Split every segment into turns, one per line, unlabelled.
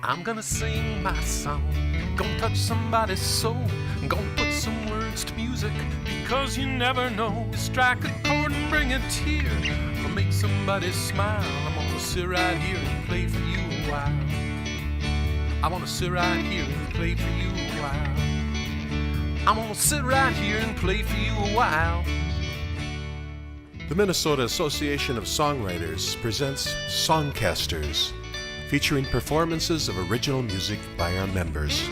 I'm gonna sing my song, gonna touch somebody's soul, I'm gonna put some words to music, because you never know. Strike a chord and bring a tear, or make somebody smile. I'm gonna sit right here and play for you a while. I wanna sit right here and play for you a while. I'm gonna sit right here and play for you a while.
The Minnesota Association of Songwriters presents SongCasters, featuring performances of original music by our members.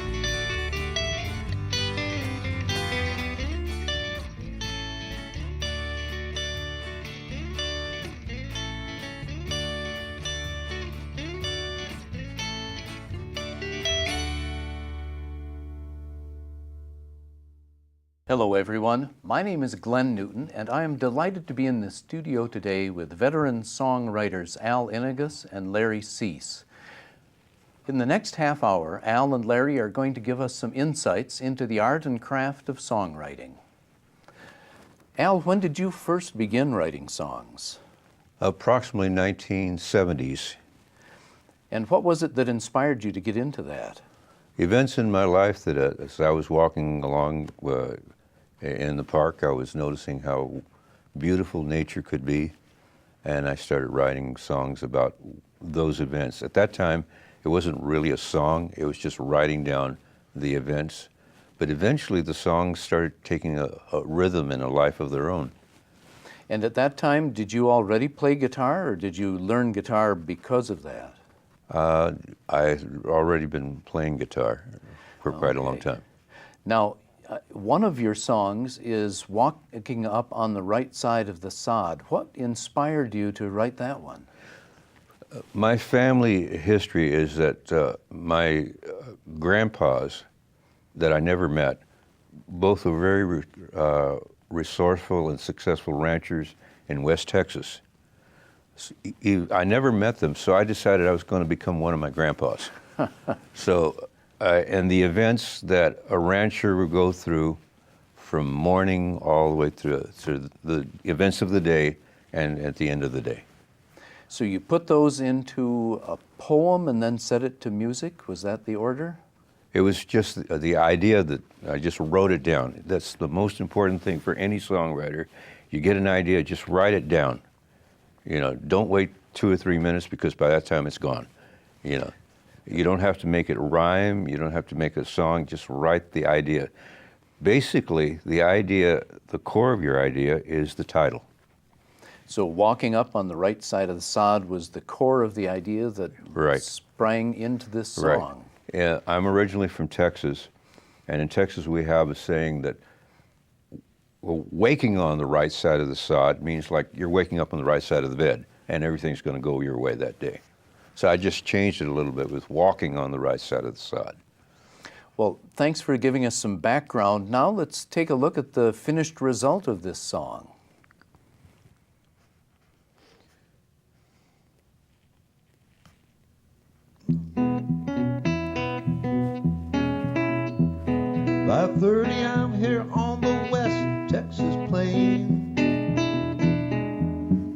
Hello everyone, my name is Glen Newton and I am delighted to be in the studio today with veteran songwriters Ynigues and Larry Suess. In the next half hour, Al and Larry are going to give us some insights into the art and craft of songwriting. Al, when did you first begin writing songs?
Approximately 1970s.
And what was it that inspired you to get into that?
Events in my life that as I was walking along in the park, I was noticing how beautiful nature could be, and I started writing songs about those events. At that time, it wasn't really a song, it was just writing down the events. But eventually the songs started taking a rhythm and a life of their own.
And at that time, did you already play guitar, or did you learn guitar because of that?
I had already been playing guitar for quite a long time.
Now, one of your songs is Walking Up on the Right Side of the Sod. What inspired you to write that one?
My family history is that my grandpas that I never met, both were very resourceful and successful ranchers in West Texas. I never met them, so I decided I was going to become one of my grandpas. And the events that a rancher would go through from morning all the way through the events of the day and at the end of the day.
So you put those into a poem and then set it to music? Was that the order?
It was just the idea that I just wrote it down. That's the most important thing for any songwriter. You get an idea, just write it down. You know, don't wait 2 or 3 minutes, because by that time it's gone. You know, you don't have to make it rhyme, you don't have to make a song, just write the idea. Basically, the idea, the core of your idea is the title.
So Walking Up on the Right Side of the Sod was the core of the idea that sprang into this song.
Right. Yeah, I'm originally from Texas, and in Texas we have a saying that waking on the right side of the sod means like you're waking up on the right side of the bed and everything's going to go your way that day. So I just changed it a little bit with walking on the right side of the sod.
Well, thanks for giving us some background. Now let's take a look at the finished result of this song.
By 30, I'm here on the West Texas plain.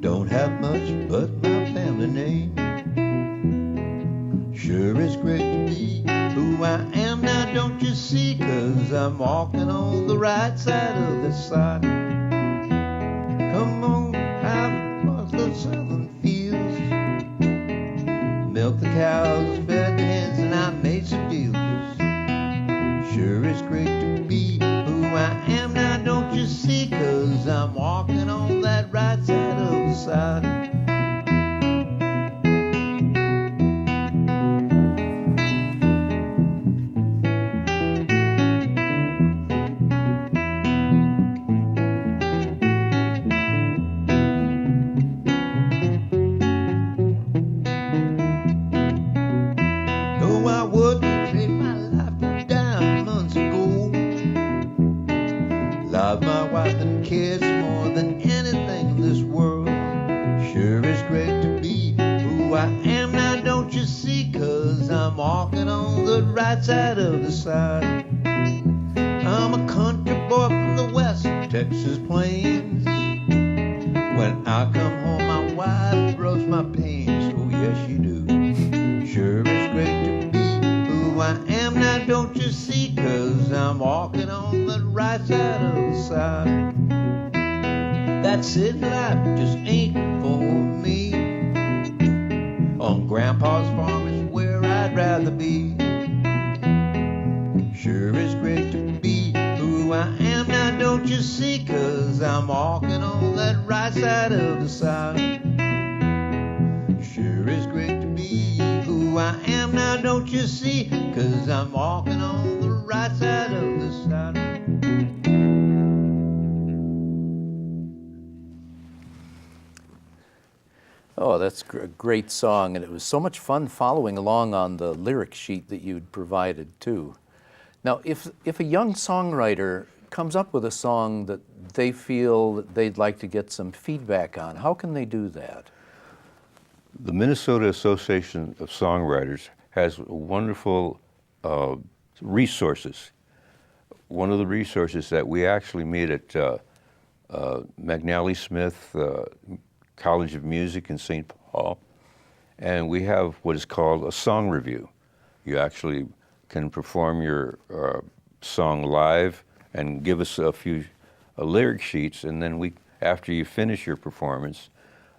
Don't have much but my family name. Sure is great to be who I am now, don't you see? 'Cause I'm walking on the right side of the sod. Come on, have across the southern fields. Milk the cows, fed the hens, and I made some deals. Sure is great to be who I am now, don't you see? 'Cause I'm walking on that right side of the sod. Side of the side. I'm a country boy from the West Texas plains. When I come home, my wife rubs my pains. Oh yes, she do. Sure is great to be now, don't you see? 'Cause I'm walking on the right side of the side. That city life just ain't for me. On Grandpa's farm is where I'd rather be. Sure is great to be who I am now, don't you see? 'Cause I'm walking on that right side of the side. Sure is great to be who I am now, don't you see? 'Cause I'm walking on the right side of the side.
Oh, that's a great song, and it was so much fun following along on the lyric sheet that you'd provided too. Now, if a young songwriter comes up with a song that they feel that they'd like to get some feedback on, how can they do that?
The Minnesota Association of Songwriters has wonderful resources. One of the resources that we actually meet at McNally Smith College of Music in St. Paul, and we have what is called a song review. You actually can perform your song live and give us a few lyric sheets, and then after you finish your performance,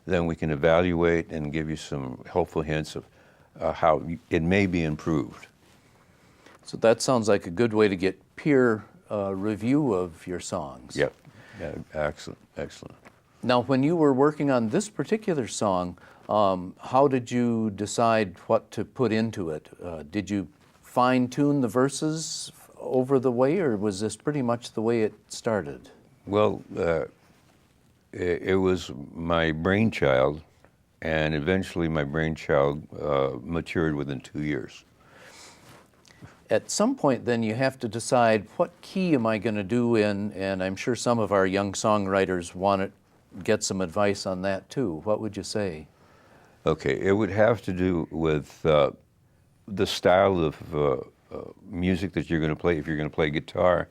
then we can evaluate and give you some helpful hints of how it may be improved.
So that sounds like a good way to get peer review of your songs.
Yep. Yeah, excellent, excellent.
Now, when you were working on this particular song, how did you decide what to put into it? Did you fine-tune the verses over the way, or was this pretty much the way it started?
Well, it was my brainchild, and eventually my brainchild matured within 2 years.
At some point, then, you have to decide what key am I going to do in, and I'm sure some of our young songwriters want to get some advice on that too. What would you say?
Okay, it would have to do with the style of music that you're going to play. If you're going to play guitar,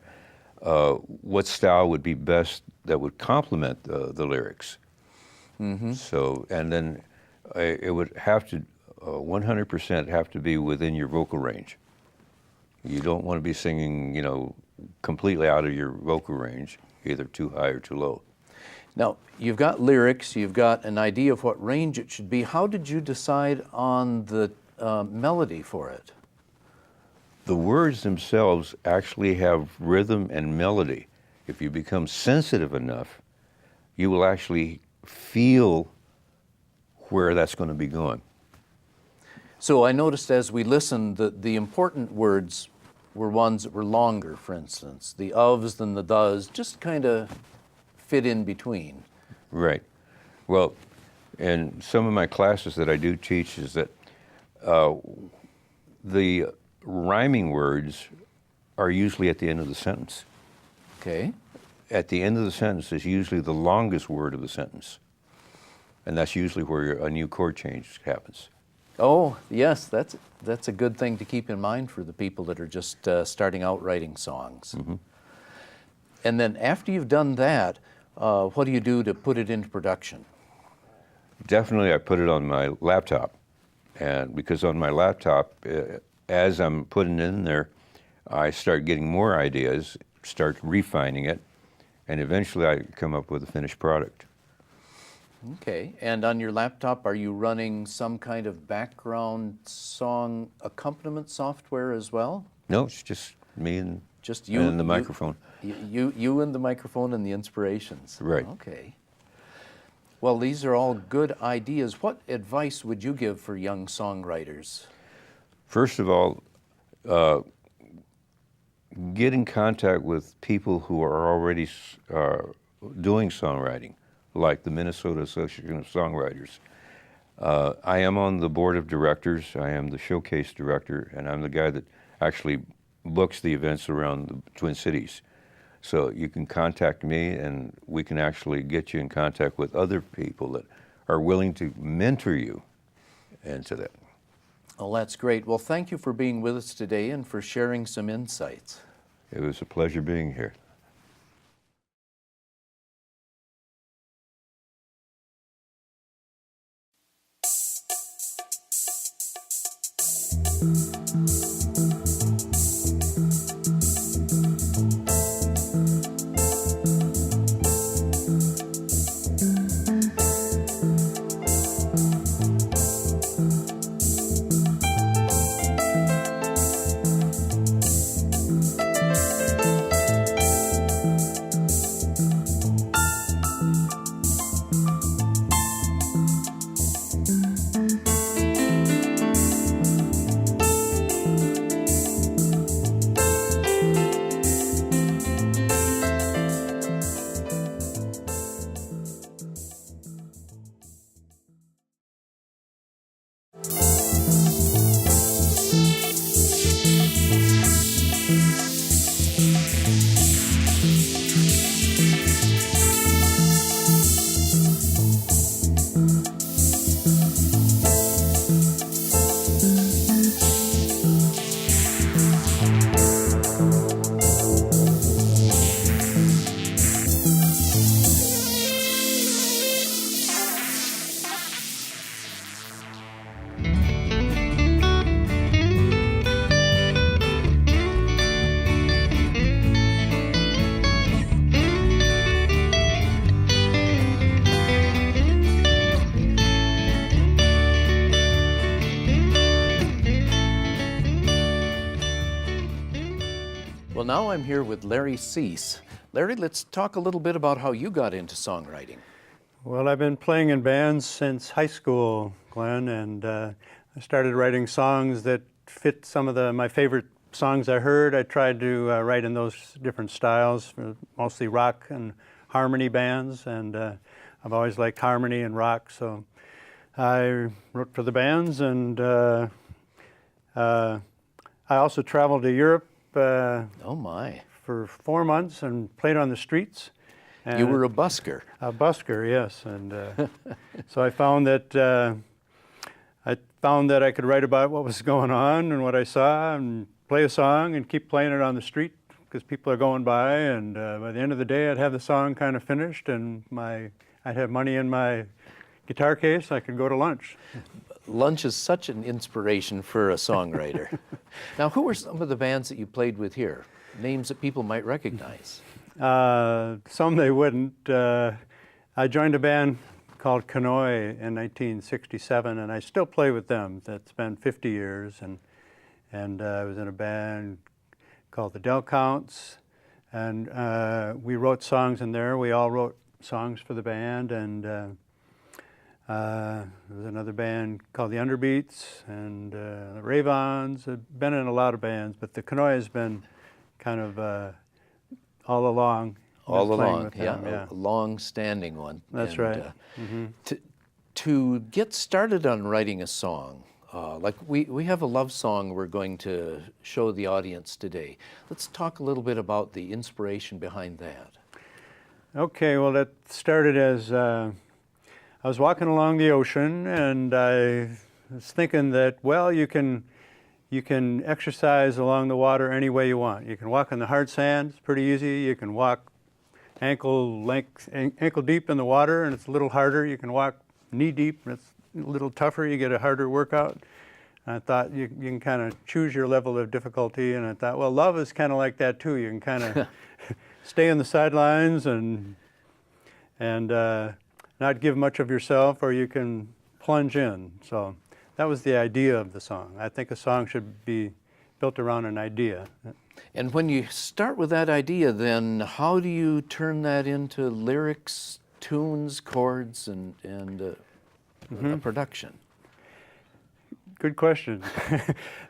what style would be best that would complement the lyrics? Mm-hmm. So, and then it would have to 100% have to be within your vocal range. You don't want to be singing, completely out of your vocal range, either too high or too low.
Now, you've got lyrics, you've got an idea of what range it should be. How did you decide on the melody for it?
The words themselves actually have rhythm and melody. If you become sensitive enough, you will actually feel where that's going to be going.
So I noticed as we listened that the important words were ones that were longer, for instance. The ofs and the does just kind of fit in between.
Right. Well, in some of my classes that I do teach is that the rhyming words are usually at the end of the sentence.
Okay.
At the end of the sentence is usually the longest word of the sentence. And that's usually where a new chord change happens.
Oh, yes, that's a good thing to keep in mind for the people that are just starting out writing songs. Mm-hmm. And then after you've done that, what do you do to put it into production?
Definitely, I put it on my laptop. And because on my laptop, as I'm putting it in there, I start getting more ideas, start refining it, and eventually I come up with a finished product.
Okay, and on your laptop, are you running some kind of background song accompaniment software as well?
No, it's just me and
just you
and the microphone.
You and the microphone and the inspirations.
Right.
Okay. Well, these are all good ideas. What advice would you give for young songwriters?
First of all, get in contact with people who are already doing songwriting, like the Minnesota Association of Songwriters. I am on the board of directors. I am the showcase director, and I'm the guy that actually books the events around the Twin Cities. So you can contact me, and we can actually get you in contact with other people that are willing to mentor you into that.
Well, that's great. Well, thank you for being with us today and for sharing some insights.
It was a pleasure being here.
Well, now I'm here with Larry Suess. Larry, let's talk a little bit about how you got into songwriting.
Well, I've been playing in bands since high school, Glenn, and I started writing songs that fit some of my favorite songs I heard. I tried to write in those different styles, mostly rock and harmony bands, and I've always liked harmony and rock, so I wrote for the bands, and I also traveled to Europe
Oh my.
for 4 months and played on the streets. And
You were a busker.
a busker, yes, and so I found that I could write about what was going on and what I saw, and play a song and keep playing it on the street because people are going by. And by the end of the day, I'd have the song kind of finished, and I'd have money in my guitar case. I could go to lunch.
Lunch is such an inspiration for a songwriter. Now, who were some of the bands that you played with here? Names that people might recognize.
Some they wouldn't. I joined a band called Canoe in 1967, and I still play with them. That's been 50 years, and I was in a band called the Del Counts, and we wrote songs in there. We all wrote songs for the band, and there was another band called the Underbeats, and the Ravons. I've been in a lot of bands, but the Canoe has been kind of all along.
All
been playing
along,
with them,
yeah, a long-standing one.
That's
And,
right.
To get started on writing a song, like we have a love song we're going to show the audience today. Let's talk a little bit about the inspiration behind that.
Okay, well, that started as I was walking along the ocean, and I was thinking that, well, you can exercise along the water any way you want. You can walk in the hard sand, it's pretty easy. You can walk ankle deep in the water, and it's a little harder. You can walk knee deep, and it's a little tougher. You get a harder workout. And I thought you can kind of choose your level of difficulty, and I thought, well, love is kind of like that too. You can kind of stay on the sidelines and not give much of yourself, or you can plunge in. So that was the idea of the song. I think a song should be built around an idea.
And when you start with that idea, then how do you turn that into lyrics, tunes, chords, and a production?
Good question.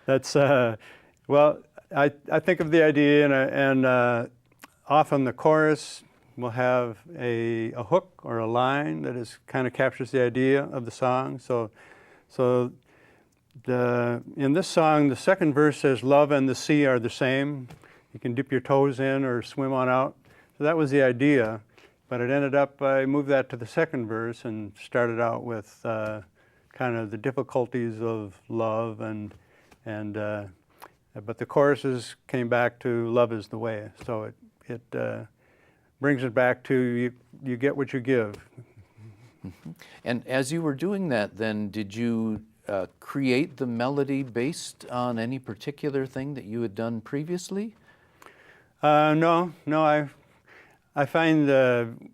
That's well, I think of the idea, and often the chorus will have a hook or a line that kind of captures the idea of the song. So in this song, the second verse says, "Love and the sea are the same. You can dip your toes in or swim on out." So that was the idea, but it ended up, I moved that to the second verse and started out with kind of the difficulties of love, but the choruses came back to "Love is the way." So it brings it back to you get what you give.
Mm-hmm. And as you were doing that, then did you create the melody based on any particular thing that you had done previously?
No. I find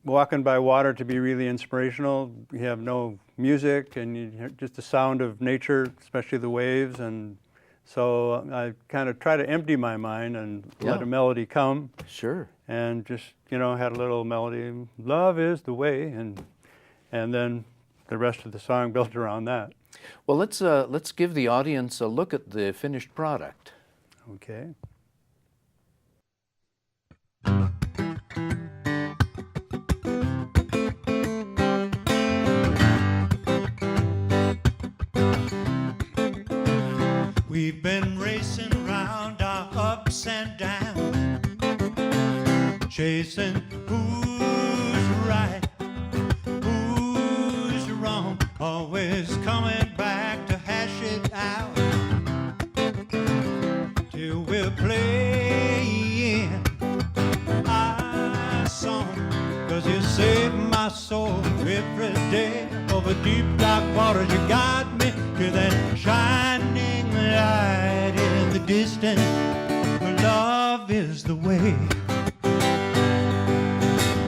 walking by water to be really inspirational. You have no music, and you hear just the sound of nature, especially the waves, and so I kind of try to empty my mind and let a melody come.
Sure.
And just, had a little melody, "Love is the way," and then the rest of the song built around that.
Well, let's give the audience a look at the finished product.
Okay.
We've been racing around our ups and downs, chasing who's right, who's wrong, always coming back to hash it out, till we're playing our song, 'cause you save my soul every day. Over deep dark waters you guide me to that shining light in the distance. Love is the way.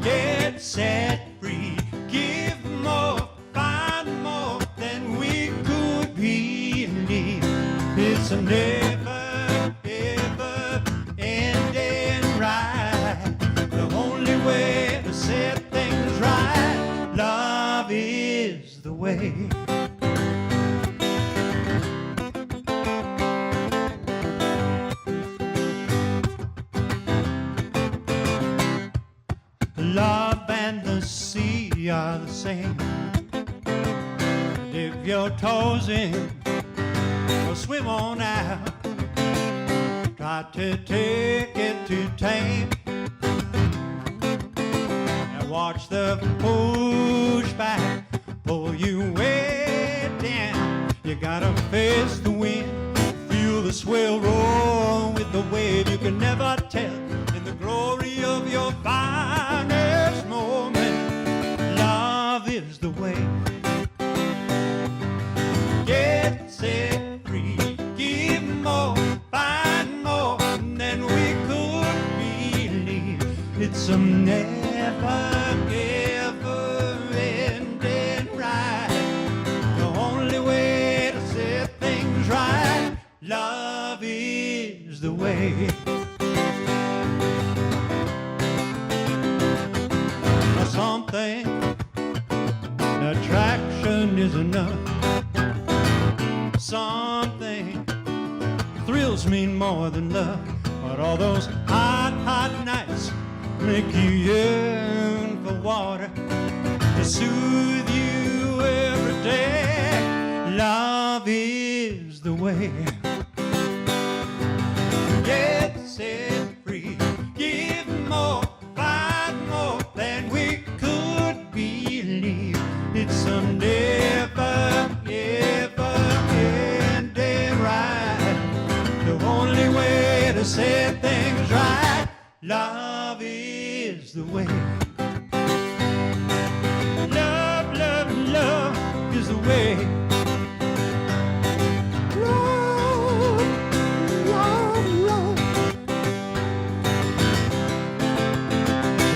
Get set free, give more, find more than we could believe. It's a never, ever ending love and the sea are the same. Dip your toes in or swim on out. Try to take it to tame. And watch the pushback pull you way down. You gotta face the wind, feel the swell roll with the wave. You can never tell in the glory of your finest moment. Love is the way. Get set free, give more, find more than we could believe. It's a never, ever ending ride. The only way to set things right. Love is the way. Something, attraction is enough. Something, thrills mean more than love. But all those hot, hot nights make you yearn for water to soothe you every day. Love is the way. Get set free, give more, find more than we could believe. It's a never, ever ending ride. The only way to set things right. Love is the way. Love, love, love is the way. Love, love, love.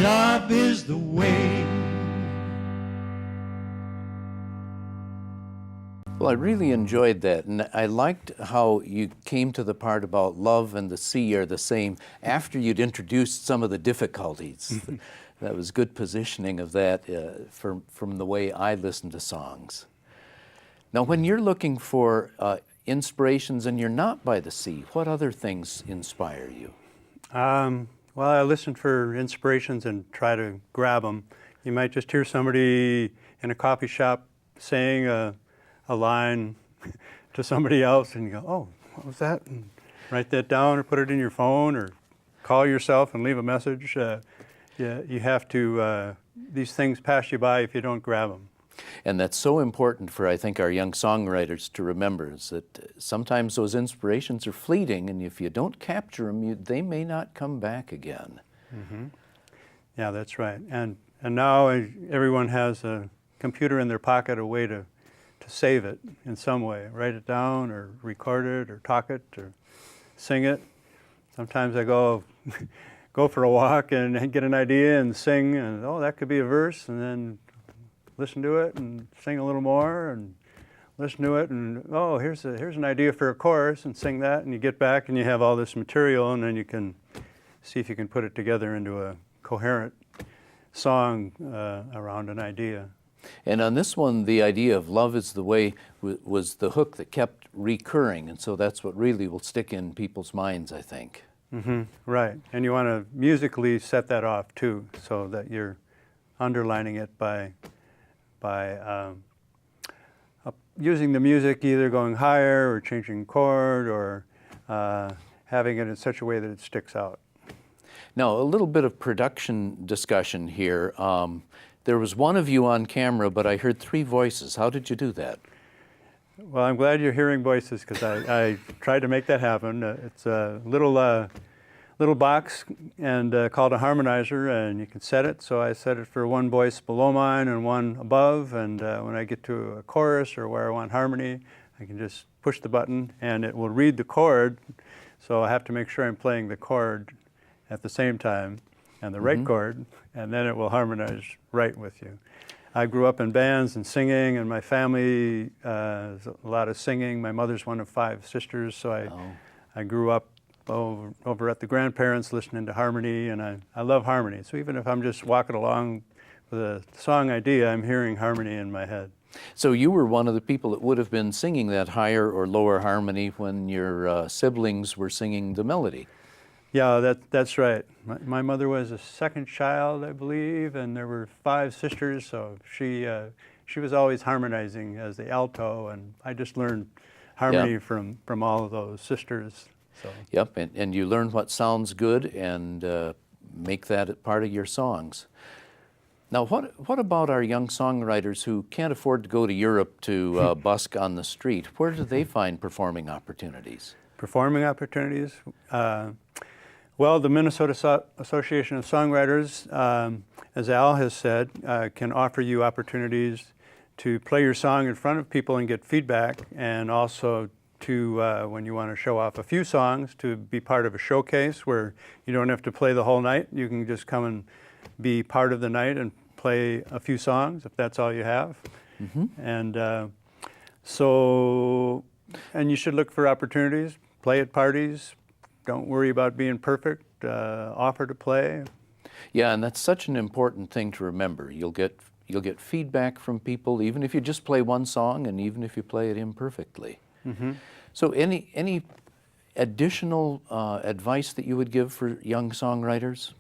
Love is the way.
Well, I really enjoyed that, and I liked how you came to the part about love and the sea are the same after you'd introduced some of the difficulties. That was good positioning of that from the way I listen to songs. Now, when you're looking for inspirations and you're not by the sea, what other things inspire you?
Well, I listen for inspirations and try to grab them. You might just hear somebody in a coffee shop saying a line to somebody else and you go, oh, what was that? And write that down or put it in your phone or call yourself and leave a message. You have to, these things pass you by if you don't grab them.
And that's so important for, I think, our young songwriters to remember, is that sometimes those inspirations are fleeting, and if you don't capture them, they may not come back again.
Mm-hmm. Yeah, that's right. And now everyone has a computer in their pocket, a way to save it in some way. Write it down or record it or talk it or sing it. Sometimes I go for a walk and get an idea and sing, and oh, that could be a verse, and then listen to it and sing a little more and listen to it, and oh, here's an idea for a chorus, and sing that, and you get back and you have all this material, and then you can see if you can put it together into a coherent song around an idea.
And on this one, the idea of love is the way was the hook that kept recurring, and so that's what really will stick in people's minds, I think.
Mm-hmm. Right, and you want to musically set that off too, so that you're underlining it by using the music, either going higher or changing chord or having it in such a way that it sticks out.
Now, a little bit of production discussion here. There was one of you on camera, but I heard 3 voices. How did you do that?
Well, I'm glad you're hearing voices, because I tried to make that happen. It's a little box and called a harmonizer, and you can set it. So I set it for one voice below mine and one above, and when I get to a chorus or where I want harmony, I can just push the button and it will read the chord. So I have to make sure I'm playing the chord at the same time and the right chord, and then it will harmonize right with you. I grew up in bands and singing, and my family, a lot of singing. My mother's one of 5 sisters, so I grew up over at the grandparents listening to harmony, and I love harmony. So even if I'm just walking along with a song idea, I'm hearing harmony in my head.
So you were one of the people that would have been singing that higher or lower harmony when your siblings were singing the melody.
Yeah, that's right. My mother was a second child, I believe, and there were 5 sisters, so she was always harmonizing as the alto, and I just learned harmony from all of those sisters. So.
Yep, and you learn what sounds good and make that part of your songs. Now, what about our young songwriters who can't afford to go to Europe to busk on the street? Where do they find performing opportunities?
Performing opportunities? Well, the Minnesota Association of Songwriters, as Al has said, can offer you opportunities to play your song in front of people and get feedback, and also to, when you want to show off a few songs, to be part of a showcase where you don't have to play the whole night. You can just come and be part of the night and play a few songs if that's all you have. Mm-hmm. And and you should look for opportunities, play at parties. Don't worry about being perfect. Offer to play.
Yeah, and that's such an important thing to remember. You'll get feedback from people, even if you just play one song, and even if you play it imperfectly. Mm-hmm. So, any additional advice that you would give for young songwriters?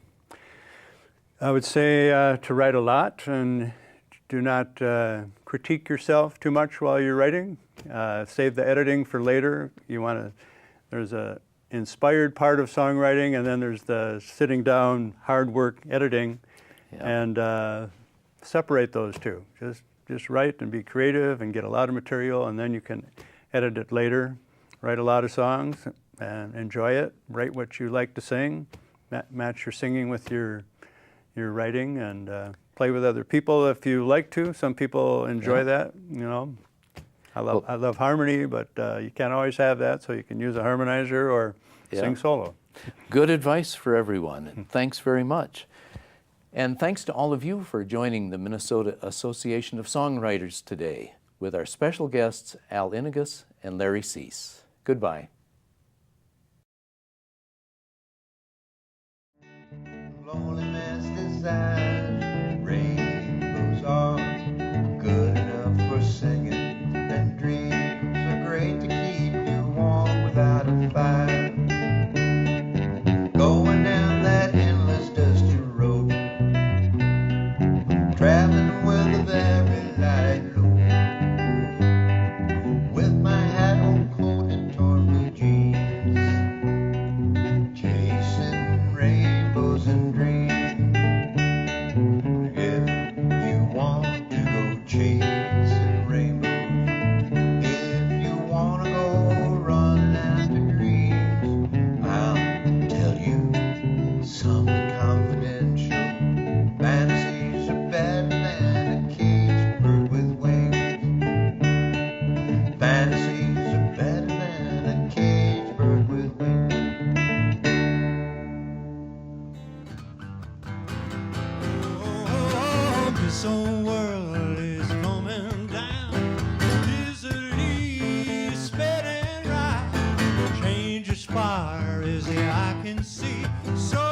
I would say to write a lot, and do not critique yourself too much while you're writing. Save the editing for later. There's a inspired part of songwriting, and then there's the sitting down, hard work editing, and separate those two. Just write and be creative and get a lot of material, and then you can edit it later. Write a lot of songs and enjoy it. Write what you like to sing. Match your singing with your writing, and play with other people if you like to. Some people enjoy that, you know. I love harmony, but you can't always have that, so you can use a harmonizer or sing solo.
Good advice for everyone, and thanks very much. And thanks to all of you for joining the Minnesota Association of Songwriters today with our special guests, Ynigues and Larry Suess. Goodbye.
Loneliness desires, rainbows are good enough for singing, and dreams are great to keep you warm without a fire. Going down that endless dusty road, traveling with a very light load, with my hat on cold and torn blue jeans, chasing rainbows and dreams. If you want to go chasing rainbows, if you want to go running after dreams, I'll tell you something confidential. Fantasies are better than a caged bird with wings. Fantasies are better than a caged bird with wings. This old world is coming down. Misery is spreading right. Change aspire is the eye can see. So